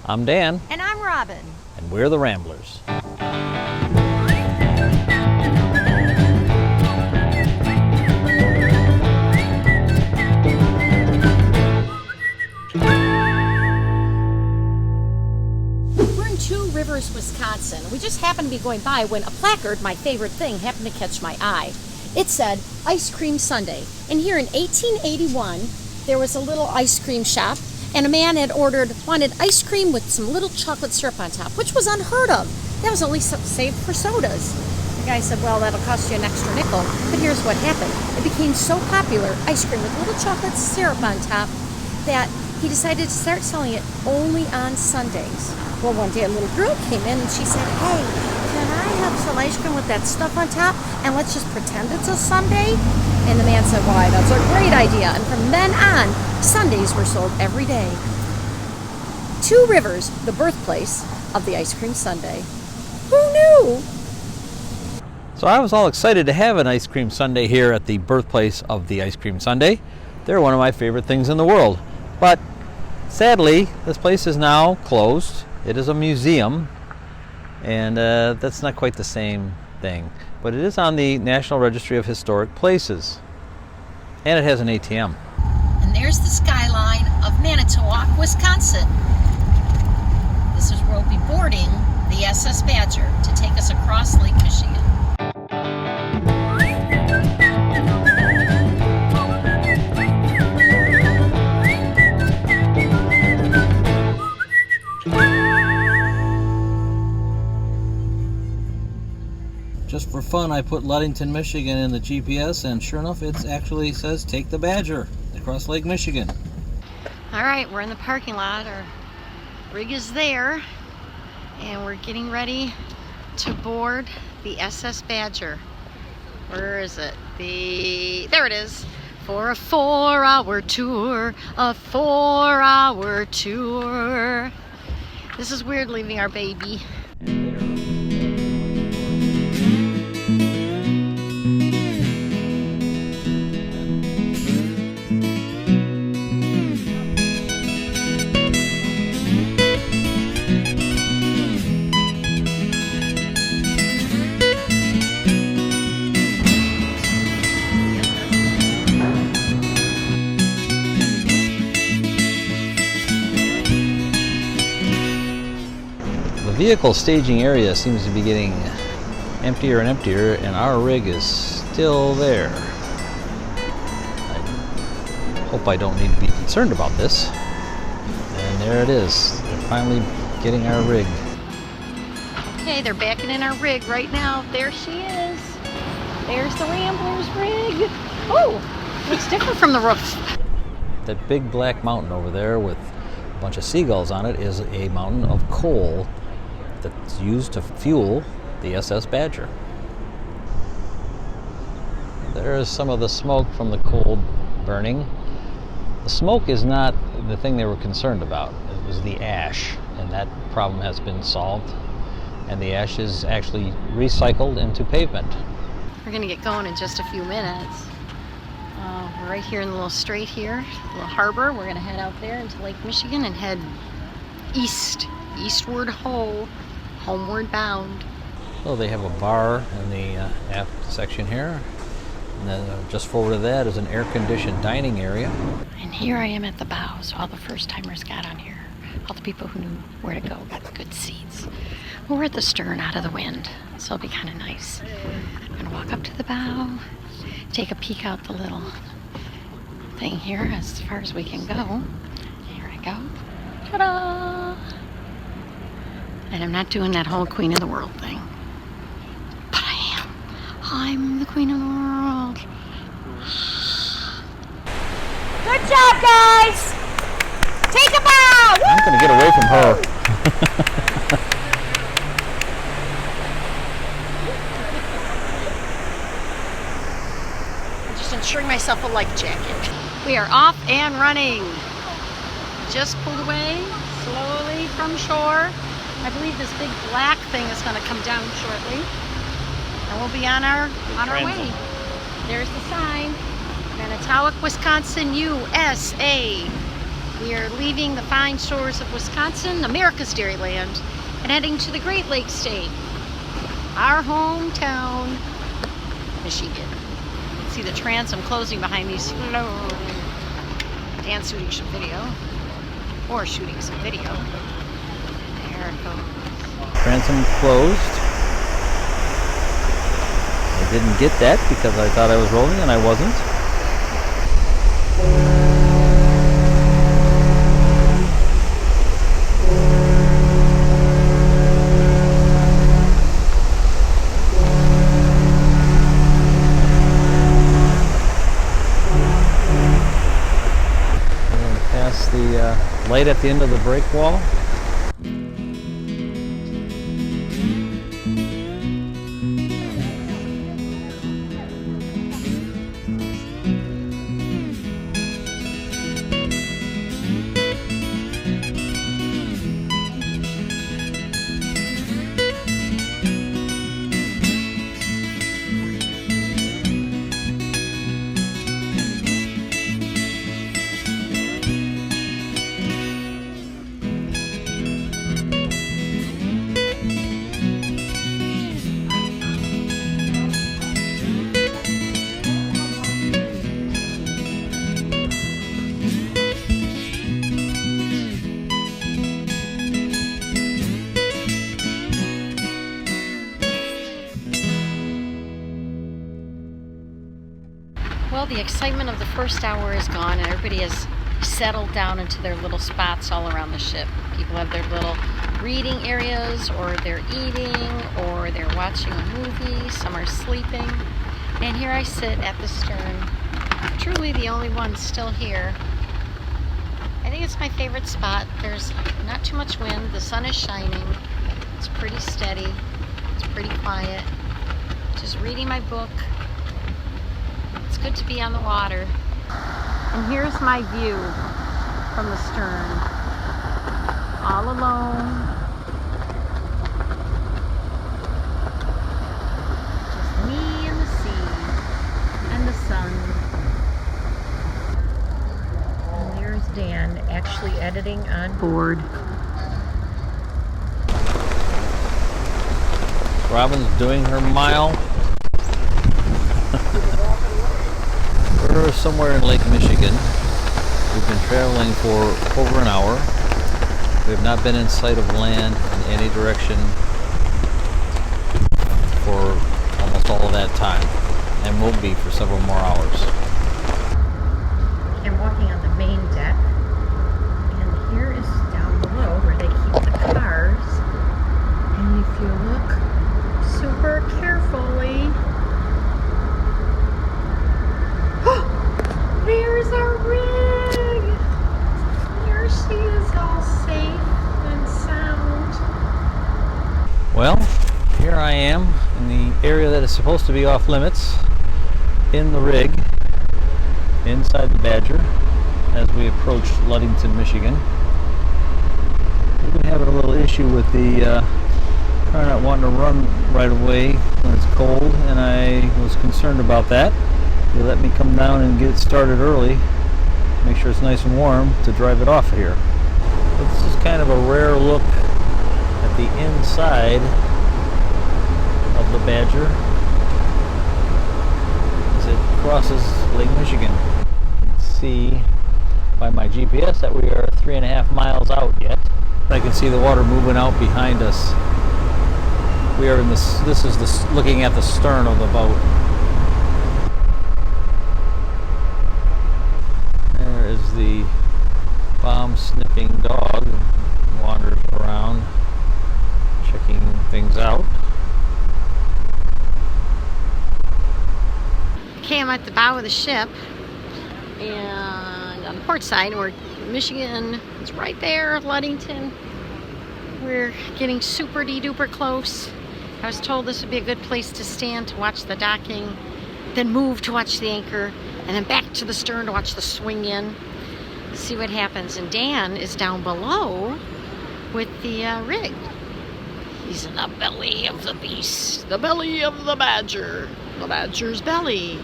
I'm Dan. And I'm Robin. And we're the Ramblers. We're in Two Rivers, Wisconsin. We just happened to be going by when a placard, my favorite thing, happened to catch my eye. It said, Ice Cream Sunday. And here in 1881, there was a little ice cream shop, and a man had wanted ice cream with some little chocolate syrup on top, which was unheard of. That was only saved for sodas. The guy said, well, that'll cost you an extra nickel. But here's what happened. It became so popular, ice cream with little chocolate syrup on top, that he decided to start selling it only on Sundays. Well, one day a little girl came in and she said, hey, can I have some ice cream with that stuff on top? And let's just pretend it's a Sunday? And the man said, why, that's a great idea. And from then on, Sundays were sold every day. Two Rivers, the birthplace of the ice cream sundae. Who knew? So I was all excited to have an ice cream sundae here at the birthplace of the ice cream sundae. They're one of my favorite things in the world. But sadly, this place is now closed. It is a museum, and that's not quite the same thing. But it is on the National Registry of Historic Places, and it has an ATM. And there's the skyline of Manitowoc, Wisconsin. This is where we'll be boarding the SS Badger to take us across Lake Michigan. Just for fun, I put Ludington, Michigan in the GPS, and sure enough, it actually says take the Badger across Lake Michigan. All right, we're in the parking lot. Our rig is there, and we're getting ready to board the SS Badger. Where is it? There it is. For a 4-hour tour, a 4-hour tour. This is weird leaving our baby. The vehicle staging area seems to be getting emptier and emptier, and our rig is still there. I hope I don't need to be concerned about this. And there it is. They're finally getting our rig. Okay, they're backing in our rig right now. There she is. There's the Ramblers rig. Oh, looks different from the roof. That big black mountain over there with a bunch of seagulls on it is a mountain of coal that's used to fuel the SS Badger. There is some of the smoke from the coal burning. The smoke is not the thing they were concerned about. It was the ash, and that problem has been solved, and the ash is actually recycled into pavement. We're gonna get going in just a few minutes. We're right here in the little strait here, little harbor. We're gonna head out there into Lake Michigan and head eastward homeward bound. So they have a bar in the aft section here, and then just forward of that is an air-conditioned dining area. And here I am at the bow, so all the first-timers got on here. All the people who knew where to go got the good seats. We're at the stern, out of the wind, so it'll be kind of nice. I'm gonna walk up to the bow, take a peek out the little thing here as far as we can go. Here I go. Ta-da! And I'm not doing that whole Queen of the World thing. But I am. I'm the Queen of the World. Good job, guys! Take a bow! Woo! I'm going to get away from her. I'm just ensuring myself a life jacket. We are off and running. Just pulled away slowly from shore. I believe this big black thing is going to come down shortly, and we'll be on our way. There's the sign, Manitowoc, Wisconsin, USA. We are leaving the fine shores of Wisconsin, America's Dairyland, and heading to the Great Lakes State, our hometown, Michigan. See the transom closing behind me. Slow. Dan's shooting some video, or shooting some video. There it goes. Transom closed. I didn't get that because I thought I was rolling and I wasn't. The light at the end of the brake wall. Well, the excitement of the first hour is gone and everybody has settled down into their little spots all around the ship. People have their little reading areas, or they're eating, or they're watching a movie. Some are sleeping. And here I sit at the stern, truly the only one still here. I think it's my favorite spot. There's not too much wind. The sun is shining. It's pretty steady. It's pretty quiet. Just reading my book. It's good to be on the water. And here's my view from the stern. All alone. Just me and the sea and the sun. And there's Dan actually editing on board. Robin's doing her mile. We're somewhere in Lake Michigan. We've been traveling for over an hour. We have not been in sight of land in any direction for almost all of that time, and will be for several more hours. I'm walking on the main deck, and here is down below where they keep the cars. And if you look super carefully, there's our rig! Here she is, all safe and sound. Well, here I am in the area that is supposed to be off limits, in the rig, inside the Badger, as we approach Ludington, Michigan. We've been having a little issue with the car not wanting to run right away when it's cold, and I was concerned about that. They let me come down and get it started early, make sure it's nice and warm to drive it off of here. But this is kind of a rare look at the inside of the Badger as it crosses Lake Michigan. You can see by my GPS that we are 3.5 miles out yet. I can see the water moving out behind us. We are in this is looking at the stern of the boat. There is the bomb-sniffing dog who wanders around checking things out. Okay, I'm at the bow of the ship, and on the port side, where Michigan is right there, Ludington. We're getting super duper close. I was told this would be a good place to stand to watch the docking, then move to watch the anchor, and then back to the stern to watch the swing in. See what happens. And Dan is down below with the rig. He's in the belly of the beast, the belly of the Badger, the Badger's belly.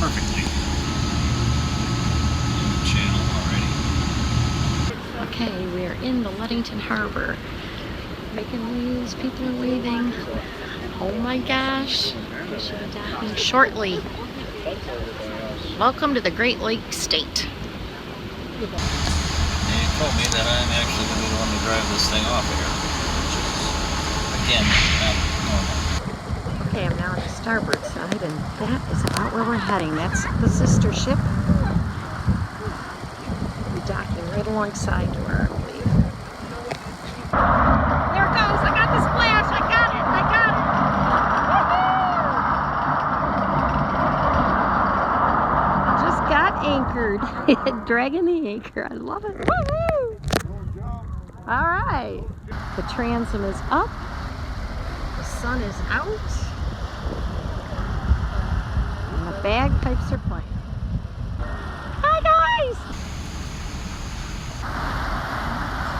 perfectly. Channel already. Okay, we are in the Ludington Harbor. Making waves, people are waving. Oh my gosh, we should be docking shortly. Welcome to the Great Lakes State. They told me that I'm actually going to be the one to drive this thing off here, which is, again, not normal. Okay, I'm now on the starboard side, and that is about where we're heading. That's the sister ship. We'll be docking right alongside her, I believe. There it goes! I got the splash! I got it! I got it! Just got anchored. Dragging the anchor. I love it. Woo-hoo! All right. The transom is up. The sun is out. And the bagpipes are playing. Hi guys!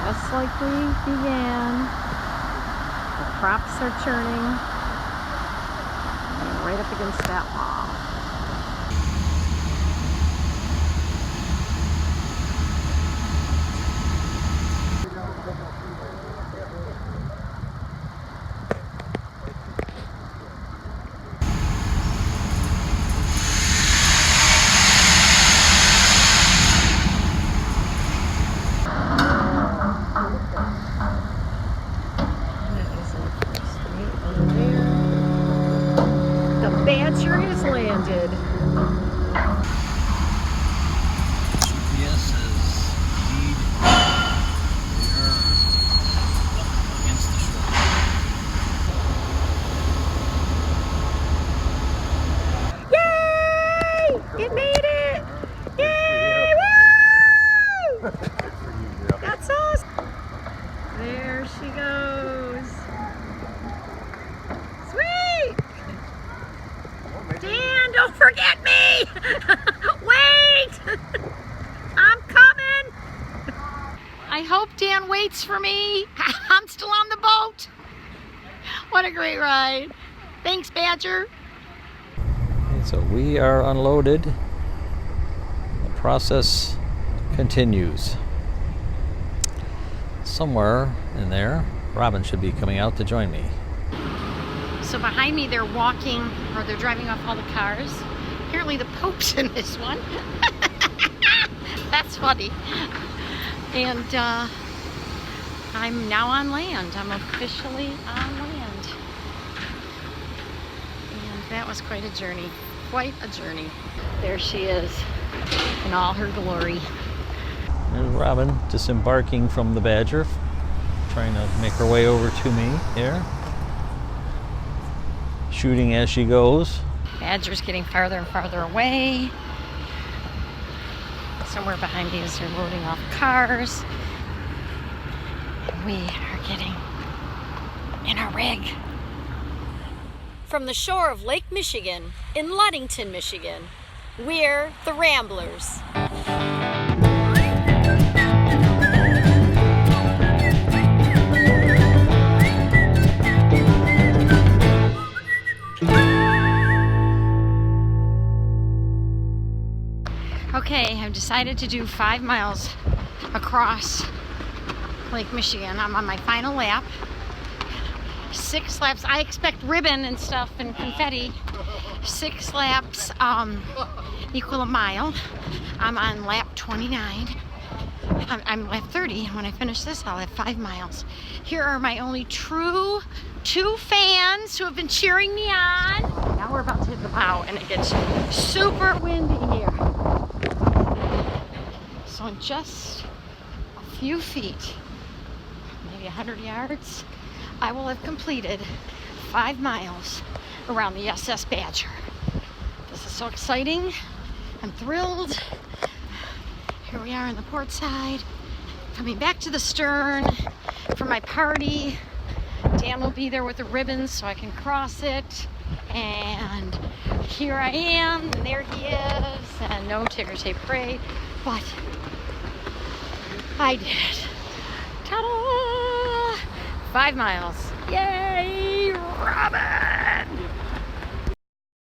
Just like we began, the props are churning. And right up against that wall. Badger has landed. GPS says lead. We're up against the shore. Yay! It made it! Yay! Woo! That's awesome. There she goes. Sweet! Dan, don't forget me! Wait! I'm coming! I hope Dan waits for me. I'm still on the boat. What a great ride. Thanks, Badger. Okay, so we are unloaded. The process continues. Somewhere in there, Robin should be coming out to join me. So behind me they're walking, or they're driving off all the cars. Apparently the Pope's in this one. That's funny. And I'm now on land. I'm officially on land. And that was quite a journey. Quite a journey. There she is in all her glory. There's Robin disembarking from the Badger, trying to make her way over to me here. Shooting as she goes. Badger's getting farther and farther away. Somewhere behind me as they're loading off cars. And we are getting in a rig. From the shore of Lake Michigan in Ludington, Michigan, we're the Ramblers. Okay, I've decided to do 5 miles across Lake Michigan. I'm on my final lap. 6 laps. I expect ribbon and stuff and confetti. 6 laps equal a mile. I'm on lap 29. I'm lap 30. When I finish this, I'll have 5 miles. Here are my only true 2 fans who have been cheering me on. Now we're about to hit the bow and it gets super windy here. So in just a few feet, maybe 100 yards, I will have completed 5 miles around the SS Badger. This is so exciting. I'm thrilled. Here we are on the port side, coming back to the stern for my party. Dan will be there with the ribbons so I can cross it. And here I am, and there he is, and no ticker tape parade, but I did it. Ta-da! 5 miles. Yay, Robin!